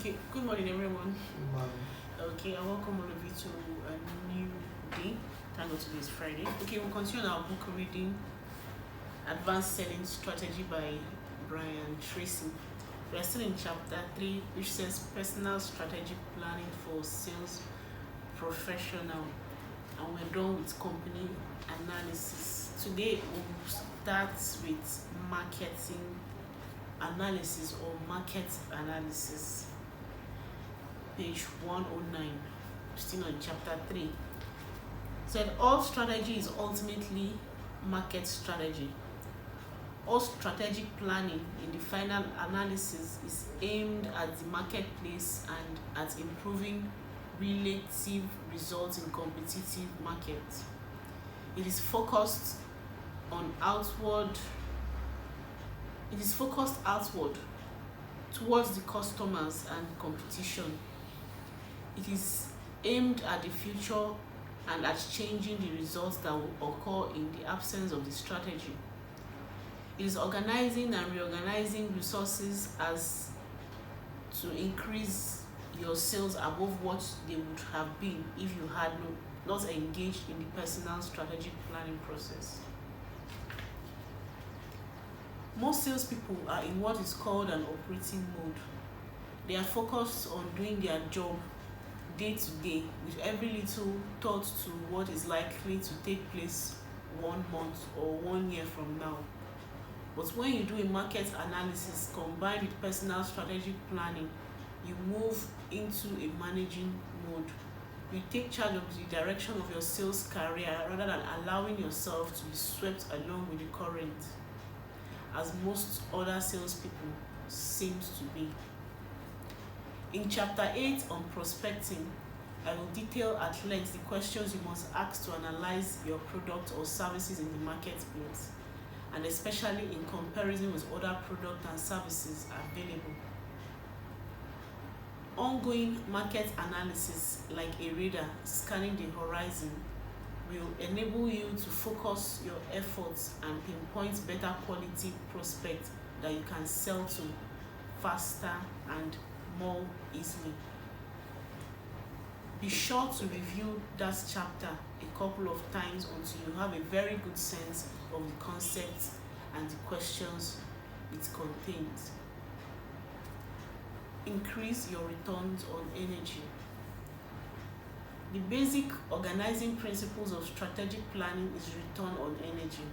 Okay, good morning, everyone. Man, Okay, I welcome all of you to a new day. Thank God today is Friday. Okay, we'll continue our book reading, Advanced Selling Strategy by Brian Tracy. We are still in chapter 3, which says Personal Strategy Planning for Sales Professional. And we're done with company analysis. Today, we'll start with marketing analysis or market analysis. Page 109, still on chapter 3. Said all strategy is ultimately market strategy. All strategic planning in the final analysis is aimed at the marketplace and at improving relative results in competitive markets. It is focused outward towards the customers and competition. It is aimed at the future and at changing the results that will occur in the absence of the strategy. It is organizing and reorganizing resources as to increase your sales above what they would have been if you had not engaged in the personal strategic planning process. Most salespeople are in what is called an operating mode. They are focused on doing their job day to day with every little thought to what is likely to take place 1 month or 1 year from now. But when you do a market analysis combined with personal strategic planning, you move into a managing mode. You take charge of the direction of your sales career rather than allowing yourself to be swept along with the current, as most other salespeople seems to be. In chapter 8 on prospecting, I will detail at length the questions you must ask to analyze your product or services in the marketplace, and especially in comparison with other products and services available. Ongoing market analysis, like a radar scanning the horizon, will enable you to focus your efforts and pinpoint better quality prospects that you can sell to faster and more easily. Be sure to review that chapter a couple of times until you have a very good sense of the concept and the questions it contains. Increase your returns on energy. The basic organizing principles of strategic planning is return on energy.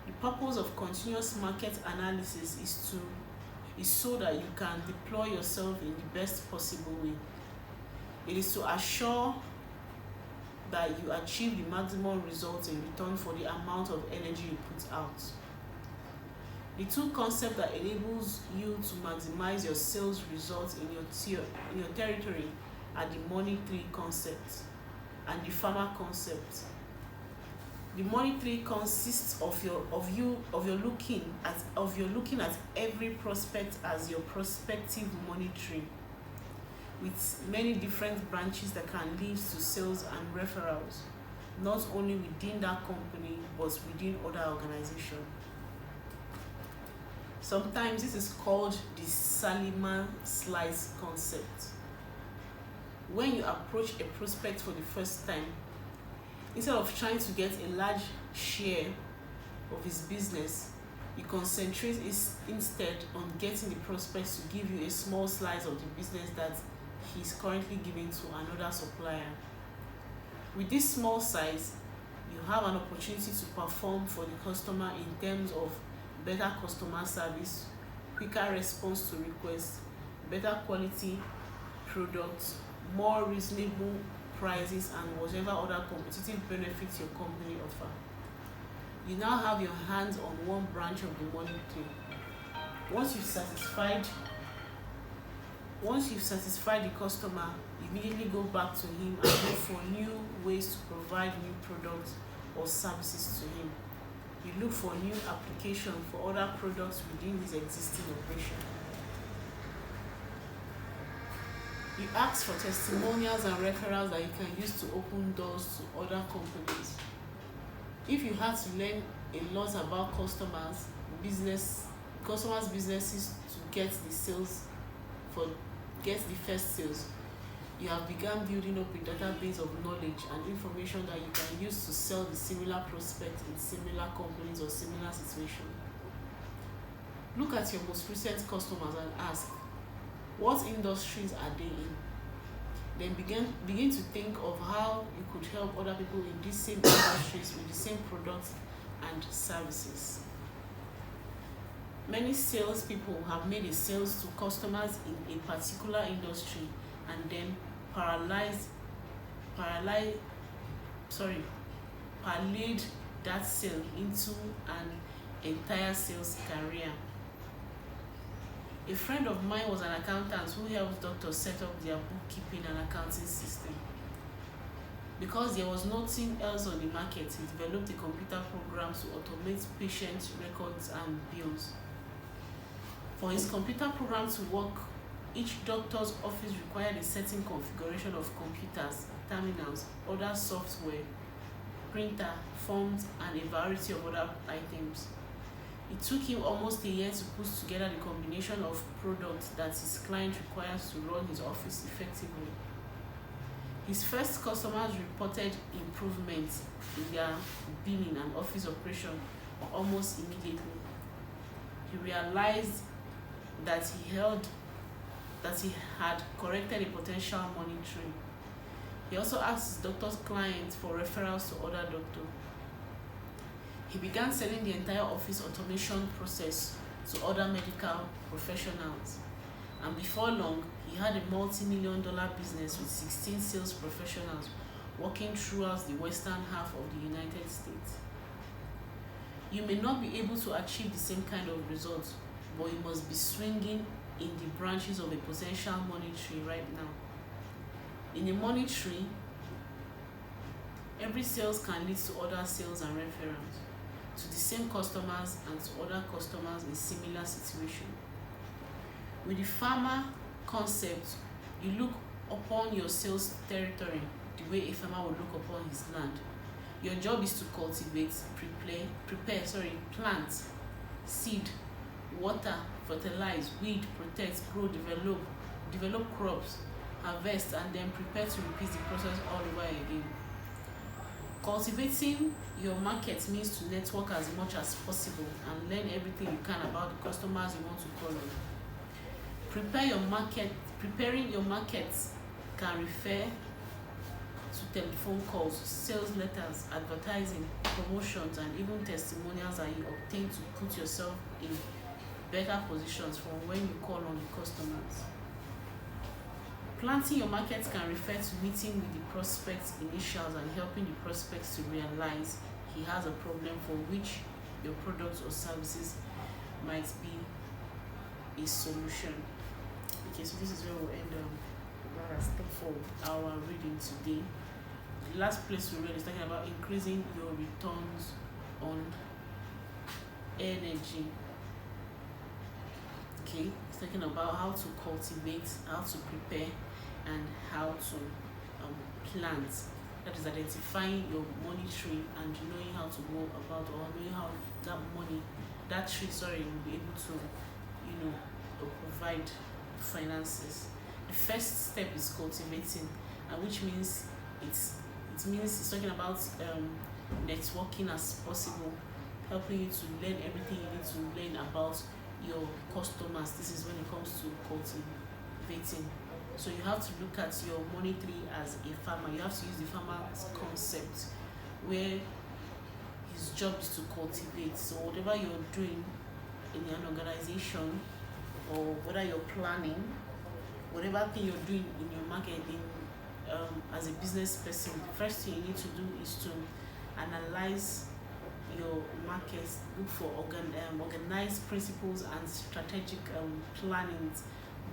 The purpose of continuous market analysis is so that you can deploy yourself in the best possible way. It is to assure that you achieve the maximum results in return for the amount of energy you put out. The two concepts that enables you to maximize your sales results in your territory are the money tree concept and the farmer concept. The money tree consists of your looking at every prospect as your prospective money tree, with many different branches that can lead to sales and referrals, not only within that company but within other organizations. Sometimes this is called the Salima slice concept. When you approach a prospect for the first time, instead of trying to get a large share of his business, you concentrate instead on getting the prospect to give you a small slice of the business that he is currently giving to another supplier. With this small size, you have an opportunity to perform for the customer in terms of better customer service, quicker response to requests, better quality products, more reasonable prices, and whatever other competitive benefits your company offer. You now have your hands on one branch of the money tree. Once you've satisfied the customer, you immediately go back to him and look for new ways to provide new products or services to him. You look for new application for other products within his existing operation. You ask for testimonials and referrals that you can use to open doors to other companies. If you had to learn a lot about customers' businesses to get the sales for get the first sales, you have begun building up a database of knowledge and information that you can use to sell the similar prospects in similar companies or similar situations. Look at your most recent customers and ask, what industries are they in? Then begin to think of how you could help other people in these same industries with the same products and services. Many salespeople have made a sales to customers in a particular industry and then parlayed that sale into an entire sales career. A friend of mine was an accountant who helped doctors set up their bookkeeping and accounting system. Because there was nothing else on the market, he developed a computer program to automate patient records and bills. For his computer program to work, each doctor's office required a certain configuration of computers, terminals, other software, printer, forms, and a variety of other items. It took him almost a year to put together the combination of products that his client requires to run his office effectively. His first customers reported improvements in their billing and office operation almost immediately. He realized that he had corrected a potential money train. He also asked his doctor's clients for referrals to other doctors. He began selling the entire office automation process to other medical professionals. And before long, he had a multi-million-dollar business with 16 sales professionals working throughout the western half of the United States. You may not be able to achieve the same kind of results, but you must be swinging in the branches of a potential money tree right now. In a money tree, every sales can lead to other sales and referrals, to the same customers and to other customers in similar situations. With the farmer concept, you look upon your sales territory the way a farmer would look upon his land. Your job is to cultivate, plant, seed, water, fertilize, weed, protect, grow, develop crops, harvest, and then prepare to repeat the process all over again. Cultivating your market means to network as much as possible and learn everything you can about the customers you want to call on. Preparing your market can refer to telephone calls, sales letters, advertising, promotions, and even testimonials that you obtain to put yourself in better positions from when you call on the customers. Planting your market can refer to meeting with the prospect's initials and helping the prospects to realize he has a problem for which your products or services might be a solution. Okay, so this is where we'll end step for our reading today. The last place we read is talking about increasing your returns on energy. Okay, it's talking about how to cultivate, how to prepare, and how to plant. That is identifying your money tree and knowing how to go about, or knowing how that tree will be able to, provide finances. The first step is cultivating, and which means it's talking about networking as possible, helping you to learn everything you need to learn about your customers. This is when it comes to cultivating. So you have to look at your money tree as a farmer. You have to use the farmer's concept, where his job is to cultivate. So whatever you're doing in an organization, or whether you're planning, whatever thing you're doing in your marketing, as a business person, the first thing you need to do is to analyze your markets, look for organized principles and strategic planning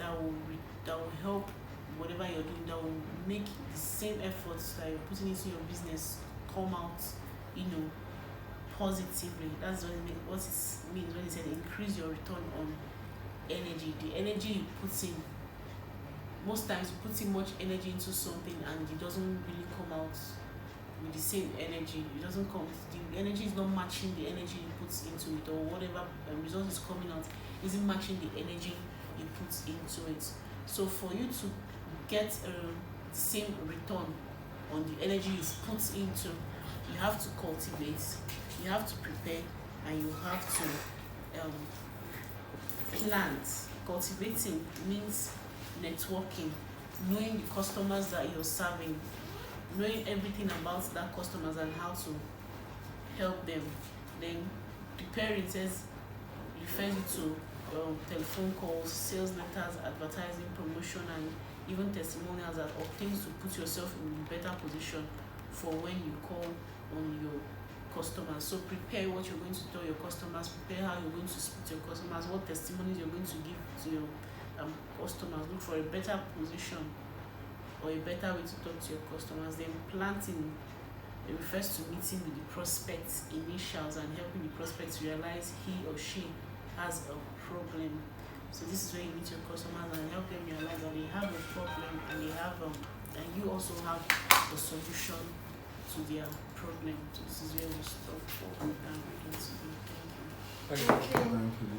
that will help whatever you're doing, that will make the same efforts that you're putting into your business come out, positively. That's what it means when it said increase your return on energy. The energy you put in, most times you put in much energy into something and it doesn't really come out with the same energy. The energy is not matching the energy you put into it, or whatever result is coming out isn't matching the energy you put into it. So for you to get the same return on the energy you put into, you have to cultivate, you have to prepare, and you have to plant. Cultivating means networking, knowing the customers that you're serving, knowing everything about that customers and how to help them. Then preparing refers to telephone calls, sales letters, advertising, promotion, and even testimonials that obtains to put yourself in a better position for when you call on your customers. So prepare what you're going to tell your customers, prepare how you're going to speak to your customers, what testimonies you're going to give to your customers. Look for a better position or a better way to talk to your customers. Then planting, it refers to meeting with the prospect's initials and helping the prospect realize he or she has a problem. So this is where you meet your customers and help them realize that they have a problem and they have and you also have a solution to their problem. So this is where we stop for. Thank you.